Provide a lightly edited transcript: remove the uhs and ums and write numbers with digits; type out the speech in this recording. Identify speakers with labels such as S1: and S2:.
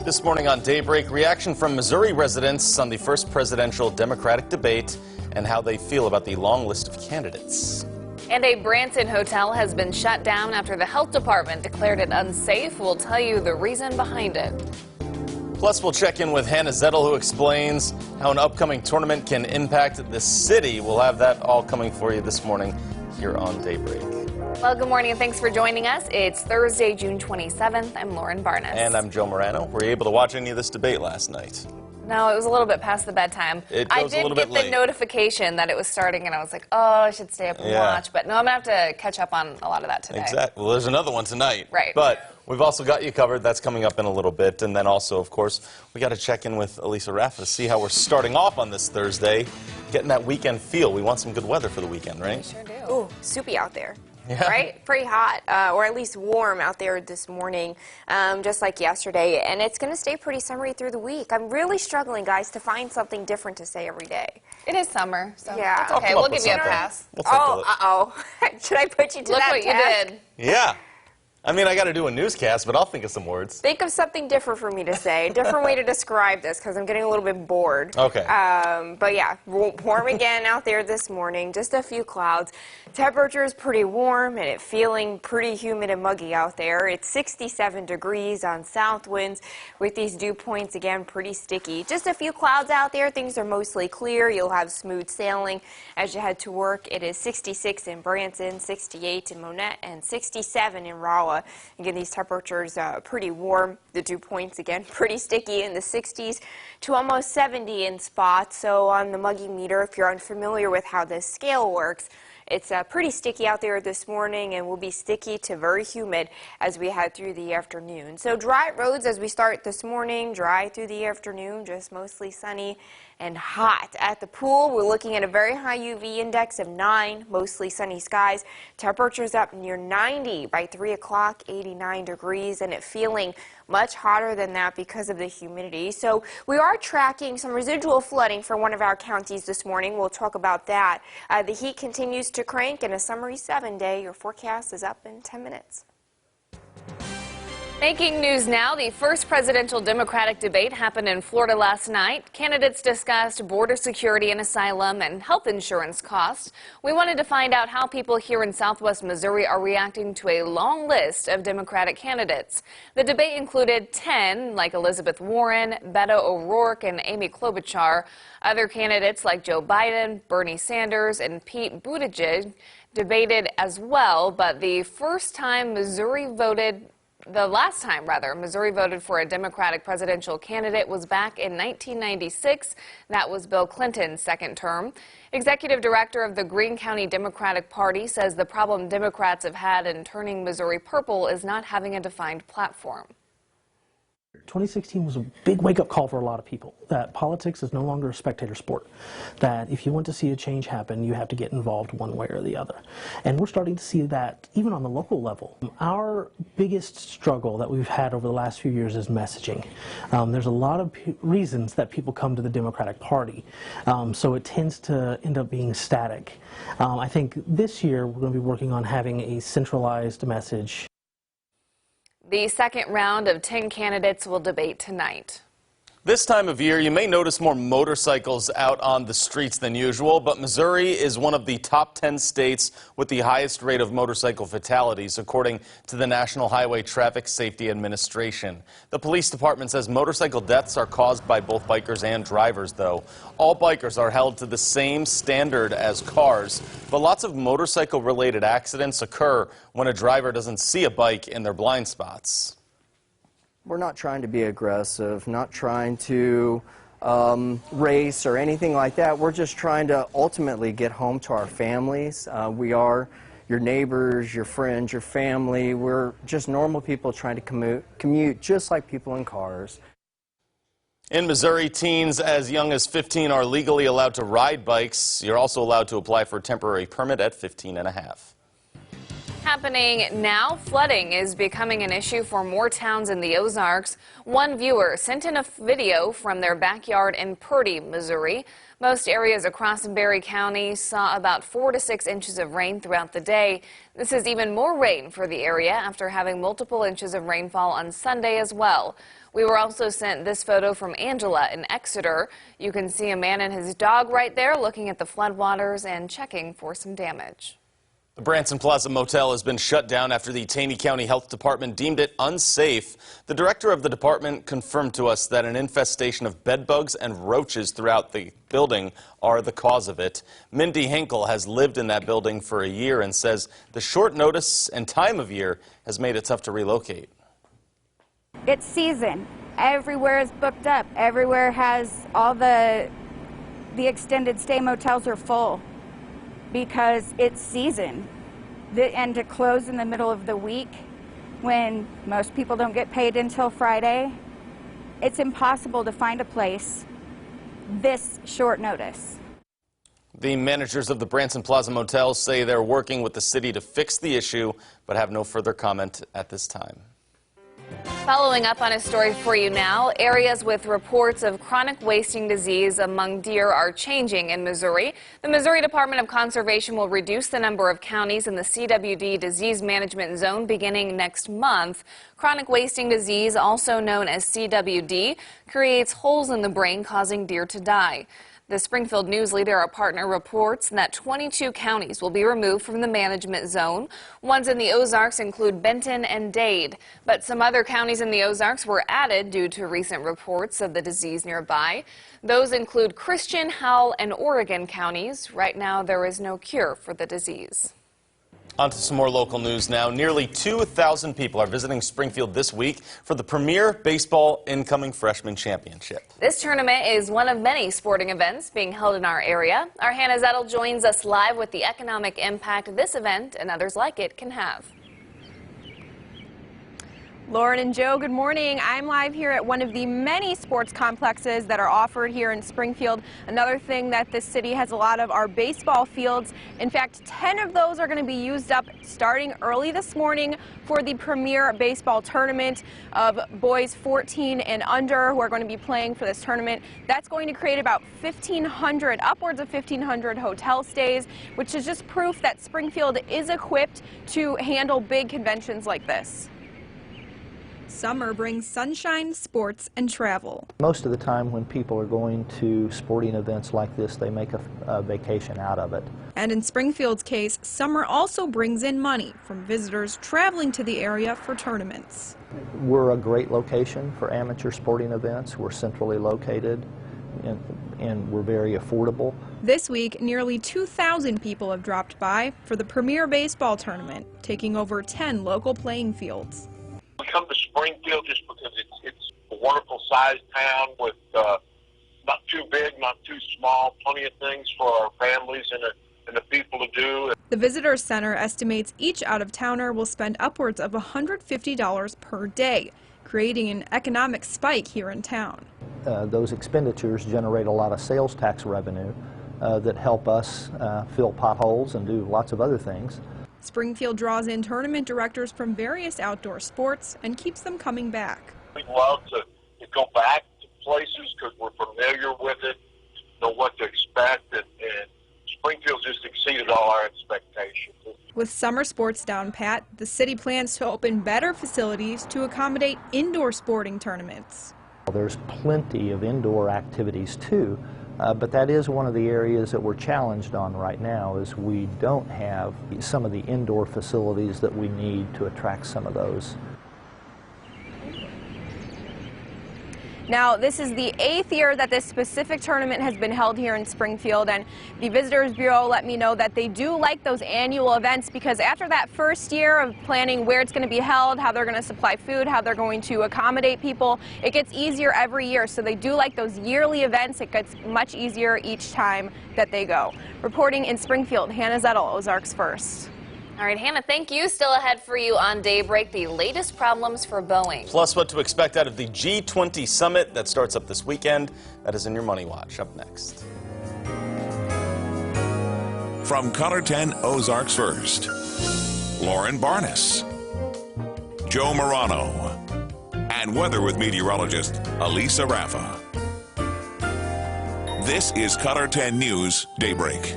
S1: This morning on Daybreak, reaction from Missouri residents on the first presidential Democratic debate and how they feel about the long list of candidates.
S2: And a Branson hotel has been shut down after the health department declared it unsafe. We'll tell you the reason behind it.
S1: Plus, we'll check in with Hannah Zettel, who explains how an upcoming tournament can impact the city. We'll have that all coming for you this morning here on Daybreak.
S2: Well, good morning and thanks for joining us. It's Thursday, June 27th. I'm Lauren Barnes.
S1: And I'm Joe Morano. Were you able to watch any of this debate last night?
S2: No, it was a little bit past the bedtime.
S1: I did
S2: get the notification that it was starting, and I was like, oh, I should stay up and watch. But no, I'm going to have to catch up on a lot of that today.
S1: Exactly. Well, there's another one tonight.
S2: Right.
S1: But we've also got you covered. That's coming up in a little bit. And then also, of course, we got to check in with Elisa Raffa to see how we're starting off on this Thursday, getting that weekend feel. We want some good weather for the weekend, right?
S2: We sure do.
S3: Ooh, soupy out there.
S1: Yeah.
S3: Right? Pretty hot, or at least warm out there this morning, just like yesterday. And it's going to stay pretty summery through the week. I'm really struggling, guys, to find something different to say every day.
S2: It is summer, so
S3: yeah.
S2: it's okay. We'll give you a pass.
S3: Uh-oh. Should I put you to that
S2: Look what
S3: task?
S2: you did.
S1: Yeah. I mean, I got to do a newscast, but I'll think of some words.
S3: Think of something different for me to say. Different way to describe this, because I'm getting a little bit bored.
S1: Okay.
S3: But yeah, warm again out there this morning. Just a few clouds. Temperature is pretty warm, and it's feeling pretty humid and muggy out there. It's 67 degrees on south winds, with these dew points again pretty sticky. Just a few clouds out there. Things are mostly clear. You'll have smooth sailing as you head to work. It is 66 in Branson, 68 in Monette, and 67 in Rolla. Again, these temperatures pretty warm. The dew points, again, pretty sticky in the 60s to almost 70 in spots. So on the muggy meter, if you're unfamiliar with how this scale works, it's pretty sticky out there this morning and will be sticky to very humid as we head through the afternoon. So dry roads as we start this morning, dry through the afternoon, just mostly sunny and hot. At the pool, we're looking at a very high UV index of 9, mostly sunny skies. Temperatures up near 90 by 3 o'clock, 89 degrees, and it feeling much hotter than that because of the humidity. So we are tracking some residual flooding for one of our counties this morning. We'll talk about that. The heat continues to crank, and a summery 7-day. Your forecast is up in 10 minutes.
S2: Making news now, the first presidential Democratic debate happened in Florida last night. Candidates discussed border security and asylum and health insurance costs. We wanted to find out how people here in southwest Missouri are reacting to a long list of Democratic candidates. The debate included 10, like Elizabeth Warren, Beto O'Rourke, and Amy Klobuchar. Other candidates like Joe Biden, Bernie Sanders, and Pete Buttigieg debated as well, but the last time Missouri voted for a Democratic presidential candidate was back in 1996. That was Bill Clinton's second term. Executive Director of the Greene County Democratic Party says the problem Democrats have had in turning Missouri purple is not having a defined platform.
S4: 2016 was a big wake-up call for a lot of people, that politics is no longer a spectator sport, that if you want to see a change happen, you have to get involved one way or the other. And we're starting to see that even on the local level. Our biggest struggle that we've had over the last few years is messaging. There's a lot of reasons that people come to the Democratic Party, so it tends to end up being static. I think this year we're going to be working on having a centralized message.
S2: The second round of 10 candidates will debate tonight.
S1: This time of year, you may notice more motorcycles out on the streets than usual, but Missouri is one of the top 10 states with the highest rate of motorcycle fatalities, according to the National Highway Traffic Safety Administration. The police department says motorcycle deaths are caused by both bikers and drivers, though. All bikers are held to the same standard as cars, but lots of motorcycle-related accidents occur when a driver doesn't see a bike in their blind spots.
S5: We're not trying to be aggressive, not trying to race or anything like that. We're just trying to ultimately get home to our families. We are your neighbors, your friends, your family. We're just normal people trying to commute just like people in cars.
S1: In Missouri, teens as young as 15 are legally allowed to ride bikes. You're also allowed to apply for a temporary permit at 15 and a half.
S2: Happening now, flooding is becoming an issue for more towns in the Ozarks. One viewer sent in a video from their backyard in Purdy, Missouri. Most areas across Berry County saw about 4 to 6 inches of rain throughout the day. This is even more rain for the area after having multiple inches of rainfall on Sunday as well. We were also sent this photo from Angela in Exeter. You can see a man and his dog right there looking at the floodwaters and checking for some damage.
S1: The Branson Plaza Motel has been shut down after the Taney County Health Department deemed it unsafe. The director of the department confirmed to us that an infestation of bed bugs and roaches throughout the building are the cause of it. Mindy Hinkle has lived in that building for a year and says the short notice and time of year has made it tough to relocate.
S6: It's season. Everywhere is booked up. Everywhere has all the extended stay motels are full because it's season. And to close in the middle of the week when most people don't get paid until Friday, it's impossible to find a place this short notice.
S1: The managers of the Branson Plaza Motel say they're working with the city to fix the issue, but have no further comment at this time.
S2: Following up on a story for you now, areas with reports of chronic wasting disease among deer are changing in Missouri. The Missouri Department of Conservation will reduce the number of counties in the CWD disease management zone beginning next month. Chronic wasting disease, also known as CWD, creates holes in the brain causing deer to die. The Springfield News Leader, our partner, reports that 22 counties will be removed from the management zone. Ones in the Ozarks include Benton and Dade, but some other counties in the Ozarks were added due to recent reports of the disease nearby. Those include Christian, Howell, and Oregon counties. Right now, there is no cure for the disease.
S1: On to some more local news now. Nearly 2,000 people are visiting Springfield this week for the Premier Baseball Incoming Freshman Championship.
S2: This tournament is one of many sporting events being held in our area. Our Hannah Zettel joins us live with the economic impact this event and others like it can have.
S7: Lauren and Joe, good morning. I'm live here at one of the many sports complexes that are offered here in Springfield. Another thing that this city has a lot of are baseball fields. In fact, 10 of those are going to be used up starting early this morning for the Premier Baseball Tournament of boys 14 and under who are going to be playing for this tournament. That's going to create about 1,500, upwards of 1,500 hotel stays, which is just proof that Springfield is equipped to handle big conventions like this. Summer brings sunshine, sports, and travel.
S8: Most of the time when people are going to sporting events like this, they make a vacation out of it.
S7: And in Springfield's case, summer also brings in money from visitors traveling to the area for tournaments.
S8: We're a great location for amateur sporting events. We're centrally located and we're very affordable.
S7: This week, nearly 2,000 people have dropped by for the Premier Baseball Tournament, taking over 10 local playing fields.
S9: We come to Springfield just because it's a wonderful sized town with not too big, not too small, plenty of things for our families and the people to do.
S7: The Visitor Center estimates each out-of-towner will spend upwards of $150 per day, creating an economic spike here in town.
S8: Those expenditures generate a lot of sales tax revenue that help us fill potholes and do lots of other things.
S7: Springfield draws in tournament directors from various outdoor sports and keeps them coming back.
S9: We love to go back to places because we're familiar with it, know what to expect, and Springfield just exceeded all our expectations.
S7: With summer sports down pat, the city plans to open better facilities to accommodate indoor sporting tournaments.
S8: There's plenty of indoor activities too. But that is one of the areas that we're challenged on right now, is we don't have some of the indoor facilities that we need to attract some of those.
S7: Now, this is the 8th year that this specific tournament has been held here in Springfield, and the Visitors Bureau let me know that they do like those annual events because after that first year of planning where it's going to be held, how they're going to supply food, how they're going to accommodate people, it gets easier every year. So they do like those yearly events. It gets much easier each time that they go. Reporting in Springfield, Hannah Zettel, Ozarks First.
S2: All right, Hannah, thank you. Still ahead for you on Daybreak, the latest problems for Boeing.
S1: Plus, what to expect out of the G20 summit that starts up this weekend. That is in your Money Watch. Up next.
S10: From Color 10 Ozarks First, Lauren Barnes, Joe Morano, and weather with meteorologist Elisa Raffa. This is Color 10 News Daybreak.